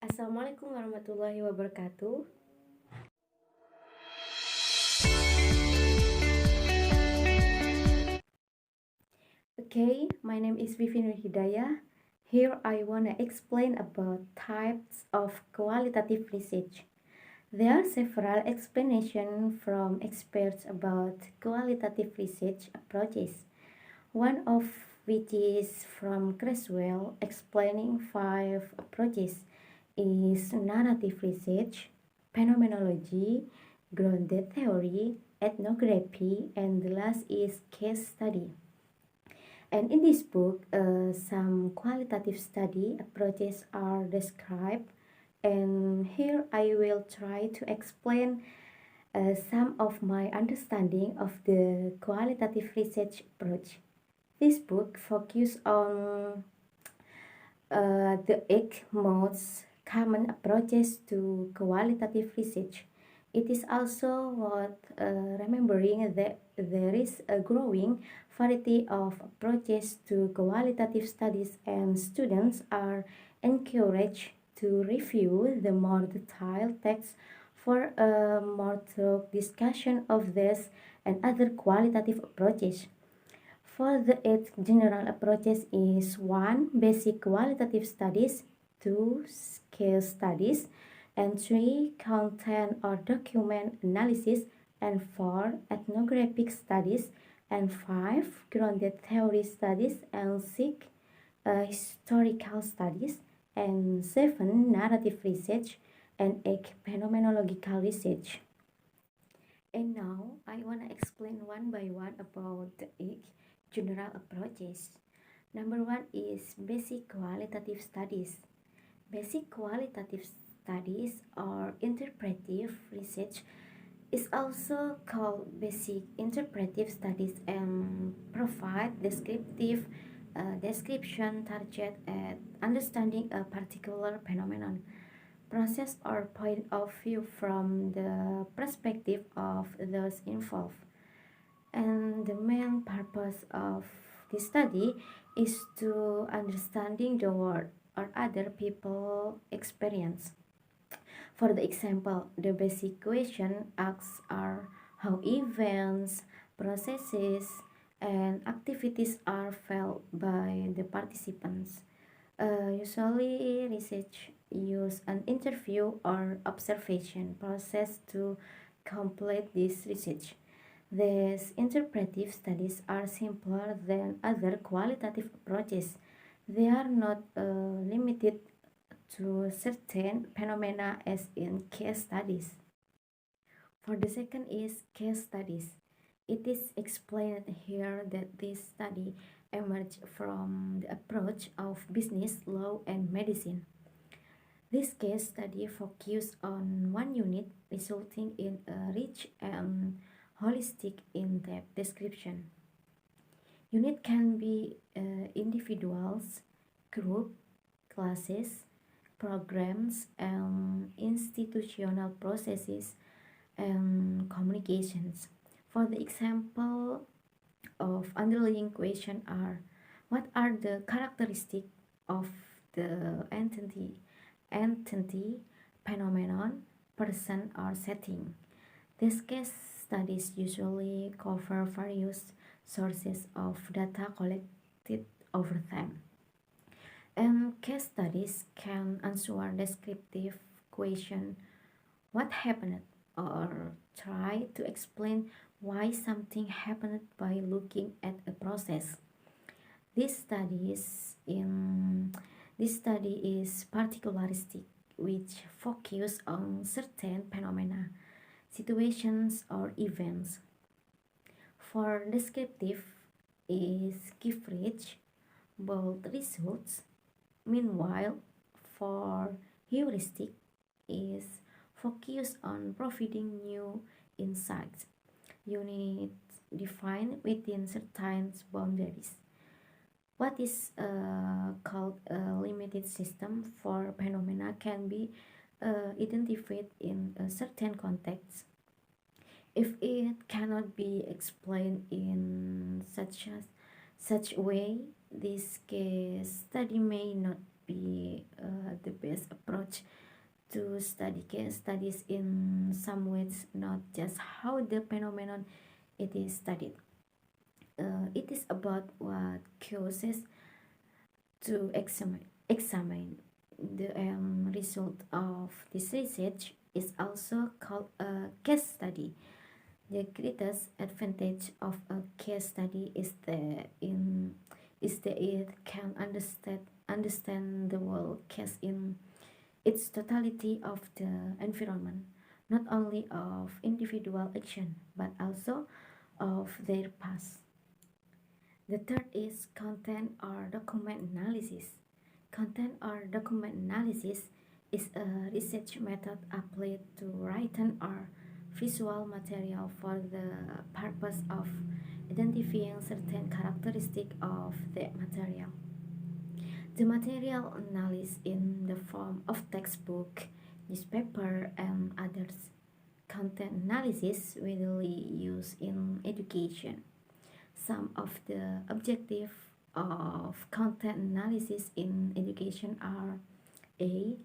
Assalamualaikum warahmatullahi wabarakatuh. Okay, my name is Vivin Hidayah. Here I wanna explain about types of qualitative research. There are several explanations from experts about qualitative research approaches. One of which is from Creswell explaining 5 approaches is narrative research, phenomenology, grounded theory, ethnography, and the last is case study. And in this book, some qualitative study approaches are described, and here I will try to explain some of my understanding of the qualitative research approach. This book focuses on the 8 most common approaches to qualitative research. It is also worth remembering that there is a growing variety of approaches to qualitative studies, and students are encouraged to review the more detailed text for a more thorough discussion of this and other qualitative approaches. For the 8 general approaches is 1. Basic qualitative studies, 2. Case studies, and 3. Content or document analysis, and 4. Ethnographic studies, and 5. Grounded theory studies, and 6. Historical studies, and 7. Narrative research, and 8. Phenomenological research. And now I want to explain one by one about the 8 general approaches. Number 1 is basic qualitative studies. Basic qualitative studies or interpretive research is also called basic interpretive studies and provide descriptive description target at understanding a particular phenomenon, process, or point of view from the perspective of those involved. And the main purpose of this study is to understanding the world or other people experience. For the example, the basic question asks are how events, processes, and activities are felt by the participants. Usually, research use an interview or observation process to complete this research. These interpretive studies are simpler than other qualitative approaches. They are not limited to certain phenomena as in case studies. For the second is case studies. It is explained here that this study emerged from the approach of business, law, and medicine. This case study focused on one unit, resulting in a rich and holistic in-depth description. Unit can be individuals, group, classes, programs, and institutional processes and communications. For the example of underlying question are, what are the characteristics of the entity, phenomenon, person, or setting? These case studies usually cover various sources of data collected over time. And case studies can answer descriptive question, what happened, or try to explain why something happened by looking at a process. This study is particularistic, which focus on certain phenomena, situations, or events. For descriptive is give rich, bold results. Meanwhile, for heuristic is focus on providing new insights. Units defined within certain boundaries. What is called a limited system for phenomena can be identified in a certain context. If it cannot be explained in such way, this case study may not be the best approach approach to study case studies in some ways, not just how the phenomenon it is studied. It is about what causes to examine. The result of this research is also called a case study. The greatest advantage of a case study is that it can understand the whole case in its totality of the environment, not only of individual action but also of their past. The third is content or document analysis. Content or document analysis is a research method applied to written or visual material for the purpose of identifying certain characteristics of the material. The material analyzed in the form of textbook, newspaper, and others. Content analysis widely used in education. Some of the objectives of content analysis in education are: A.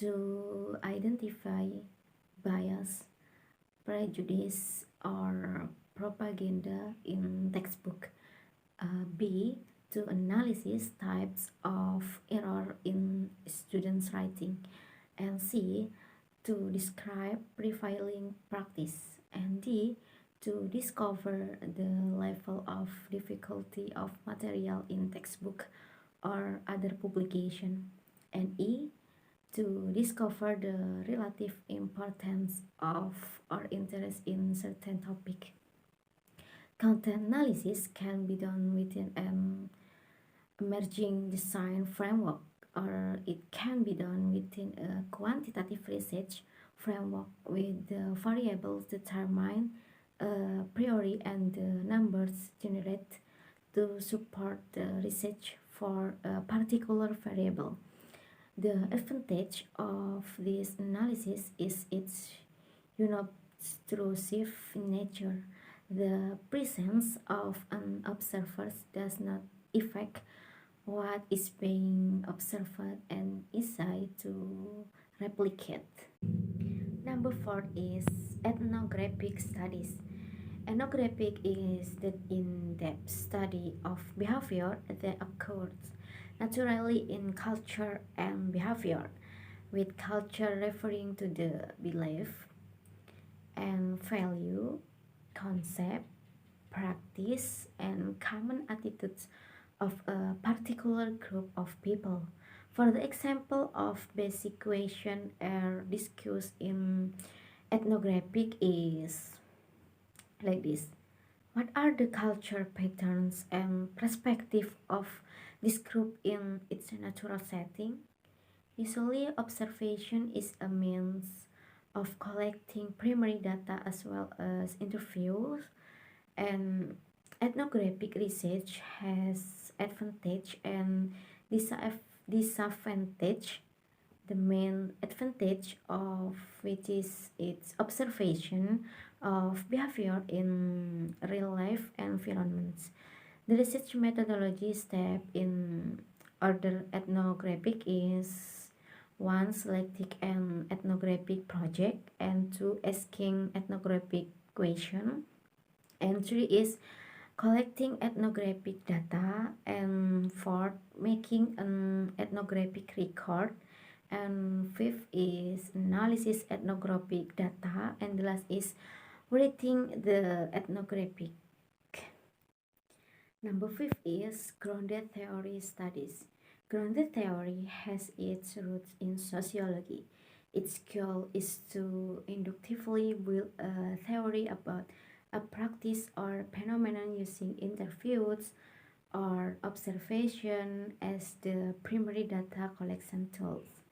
To identify bias, prejudice, or propaganda in textbook. B. To analyze types of error in students' writing. And C. To describe profiling practice. And D. To discover the level of difficulty of material in textbook or other publication. And E. To discover the relative importance of or interest in certain topic. Content analysis can be done within an emerging design framework, or it can be done within a quantitative research framework with the variables determined a priori and the numbers generated to support the research for a particular variable. The advantage of this analysis is its unobtrusive nature. The presence of an observer does not affect what is being observed and is easy to replicate. Number 4 is ethnographic studies. Ethnographic is the in-depth study of behavior that occurs naturally in culture and behavior, with culture referring to the belief and value, concept, practice, and common attitudes of a particular group of people. For the example of basic question are discussed in ethnographic is like this: what are the culture patterns and perspective of this group in its natural setting? Usually, observation is a means of collecting primary data as well as interviews, and ethnographic research has advantage and disadvantage. The main advantage of which is its observation of behavior in real life environments. The research methodology step in order ethnographic is: 1. Selecting an ethnographic project, and 2. Asking ethnographic question, and 3 is collecting ethnographic data, and 4. Making an ethnographic record, and 5th is analysis ethnographic data, and the last is writing the ethnographic. Number 5 is grounded theory studies. Grounded theory has its roots in sociology. Its goal is to inductively build a theory about a practice or phenomenon using interviews or observation as the primary data collection tools.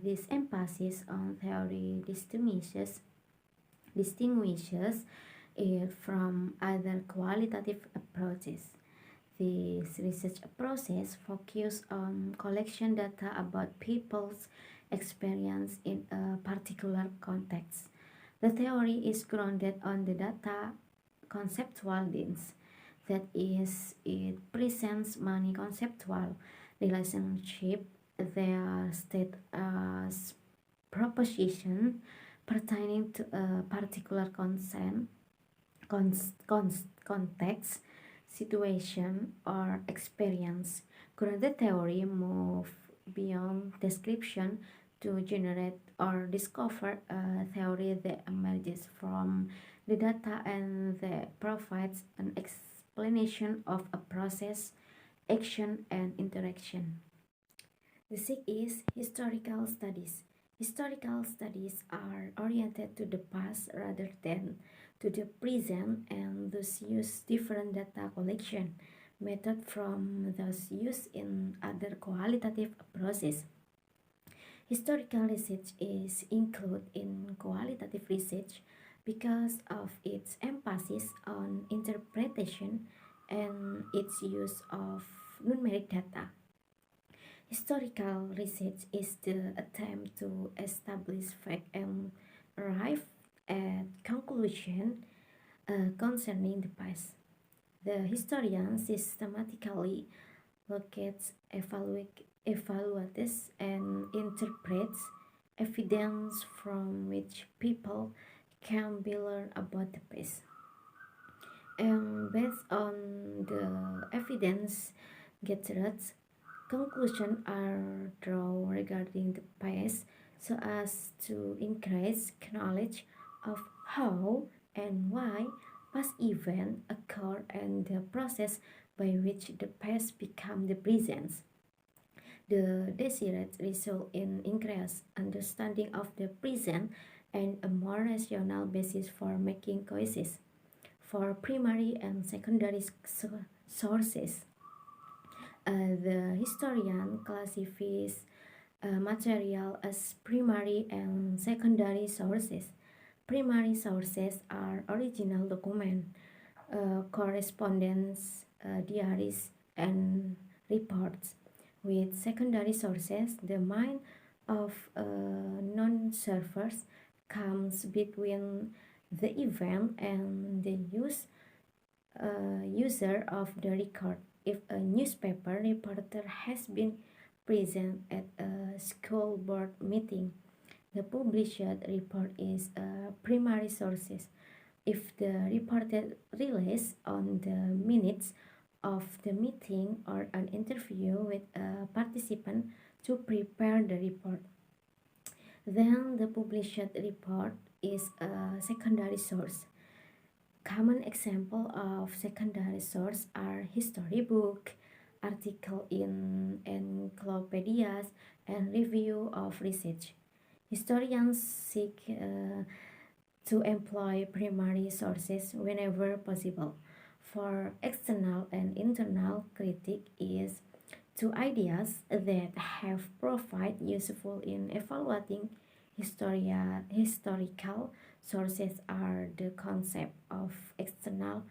This emphasis on theory distinguishes it from other qualitative approaches. This research process focuses on collection data about people's experience in a particular context. The theory is grounded on the data conceptual lens. That is, it presents many conceptual relationship They state as proposition pertaining to a particular context, situation, or experience. Grounded theory move beyond description to generate or discover a theory that emerges from the data and that provides an explanation of a process, action, and interaction. The sixth is historical studies. Historical studies are oriented to the past rather than to the present and thus use different data collection method from those used in other qualitative approaches. Historical research is included in qualitative research because of its emphasis on interpretation and its use of numeric data. Historical research is the attempt to establish fact and arrive at conclusion concerning the past. The historian systematically locates, evaluates, and interprets evidence from which people can be learned about the past. And based on the evidence gathered, conclusions are drawn regarding the past so as to increase knowledge of how and why past events occur and the process by which the past become the present. The desired result in increased understanding of the present and a more rational basis for making choices for primary and secondary sources. The historian classifies material as primary and secondary sources. Primary sources are original documents, correspondence, diaries, and reports. With secondary sources, the mind of non-servers comes between the event and the user of the record. If a newspaper reporter has been present at a school board meeting, the published report is a primary source. If the reporter relies on the minutes of the meeting or an interview with a participant to prepare the report, then the published report is a secondary source. Common examples of secondary sources are history book, article in encyclopedias, and review of research. Historians seek to employ primary sources whenever possible. For external and internal critique is two ideas that have proved useful in evaluating historical sources are the concept of external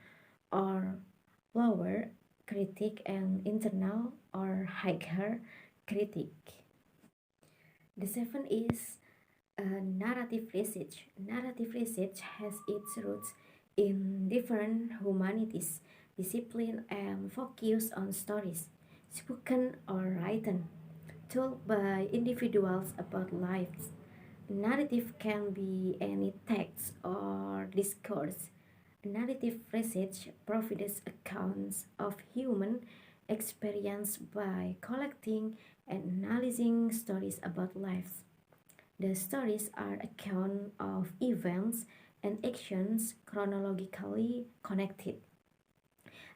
or lower critique and internal or higher critique. The seventh is narrative research. Narrative research has its roots in different humanities discipline and focus on stories, spoken or written, told by individuals about lives. Narrative can be any text or discourse. Narrative research provides accounts of human experience by collecting and analyzing stories about lives. The stories are accounts of events and actions chronologically connected.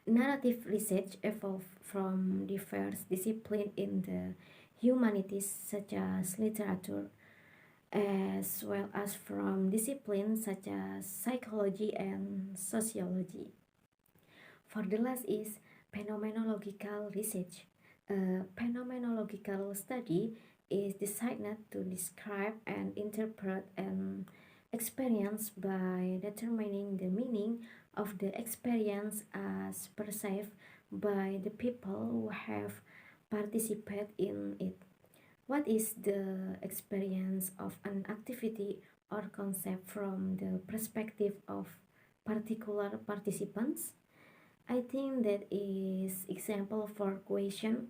Narrative research evolved from diverse disciplines in the humanities such as literature, as well as from disciplines such as psychology and sociology. For the last is phenomenological research. A phenomenological study is designed to describe and interpret an experience by determining the meaning of the experience as perceived by the people who have participated in it. What is the experience of an activity or concept from the perspective of particular participants? I think that is example for question.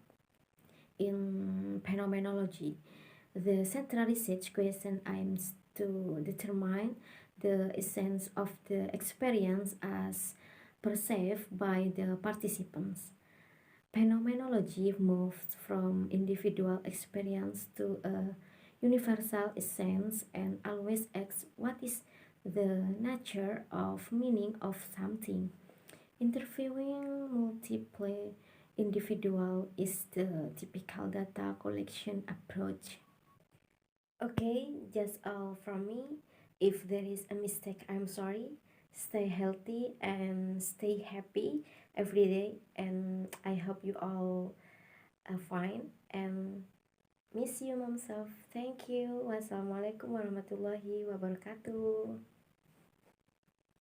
in phenomenology. The central research question aims to determine the essence of the experience as perceived by the participants. Phenomenology moves from individual experience to a universal essence and always asks what is the nature of meaning of something. Interviewing multiple individuals is the typical data collection approach. Okay, just all from me. If there is a mistake, I'm sorry. Stay healthy and stay happy every day. And I hope you all are fine. And miss you, mom self. Thank you. Wassalamualaikum warahmatullahi wabarakatuh.